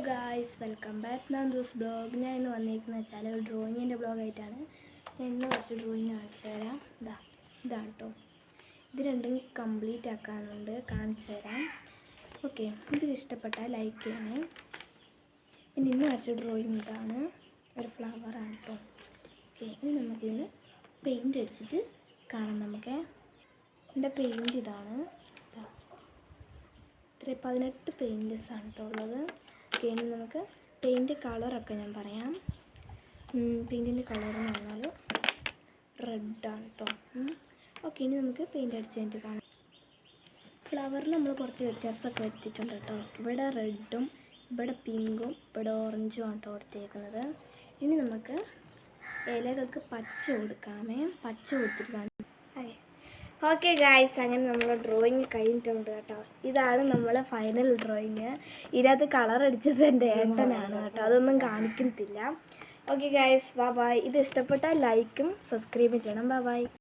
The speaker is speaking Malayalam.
Guys, welcome back Nandu's blog. ഞാൻ ഇന്ന് വന്നിരിക്കുന്നത് വെച്ചാൽ ഒരു ഡ്രോയിങ്ങിൻ്റെ ബ്ലോഗായിട്ടാണ്. ഞാൻ ഇന്ന് കുറച്ച് ഡ്രോയിങ് കാണിച്ചു തരാം. ഇതാണ് കേട്ടോ. ഇത് രണ്ടും കംപ്ലീറ്റ് ആക്കാനുണ്ട്, കാണിച്ചു തരാം. ഓക്കെ, ഇത് ഇഷ്ടപ്പെട്ടാൽ ലൈക്ക് ചെയ്യണേ. പിന്നെ ഇന്ന് വരച്ച ഡ്രോയിങ് ഇതാണ്, ഒരു ഫ്ലവറാണ് കേട്ടോ. ഓക്കെ, ഇനി നമുക്കിന്ന് പെയിൻറ്റ് അടിച്ചിട്ട് കാണാം. എൻ്റെ പെയിൻറ്റ് ഇതാണ്. 18 പെയിൻറ്റസാണ് കേട്ടോ ഉള്ളത്. ഓക്കെ, ഇനി നമുക്ക് പെയിൻറ്റ് കളറൊക്കെ ഞാൻ പറയാം. പെയിൻറ്റിൻ്റെ കളർ എന്ന് പറഞ്ഞാൽ റെഡാണ് കേട്ടോ. ഓക്കെ, ഇനി നമുക്ക് പെയിൻറ്റ് അടിച്ച് കഴിഞ്ഞിട്ട് കാണാം. ഫ്ലവറിൽ നമ്മൾ കുറച്ച് വ്യത്യാസമൊക്കെ വരുത്തിയിട്ടുണ്ട് കേട്ടോ. ഇവിടെ റെഡും, ഇവിടെ പിങ്കും, ഇവിടെ ഓറഞ്ചും ആണ് കേട്ടോ കൊടുത്തേക്കുന്നത്. ഇനി നമുക്ക് ഇലകൾക്ക് പച്ച കൊടുക്കാമേ. പച്ച കൊടുത്തിട്ട് കാണാം. ഓക്കെ ഗായ്സ്, അങ്ങനെ നമ്മൾ ഡ്രോയിങ് കഴിഞ്ഞിട്ടുണ്ട് കേട്ടോ. ഇതാണ് നമ്മൾ ഫൈനൽ ഡ്രോയിങ്. ഇതിനകത്ത് കളർ അടിച്ചത് എൻ്റെ ഏട്ടനാണ് കേട്ടോ, അതൊന്നും കാണിക്കത്തില്ല. Okay guys, bye bye. ഇത് ഇഷ്ടപ്പെട്ടാൽ ലൈക്കും സബ്സ്ക്രൈബും ചെയ്യണം. Bye by.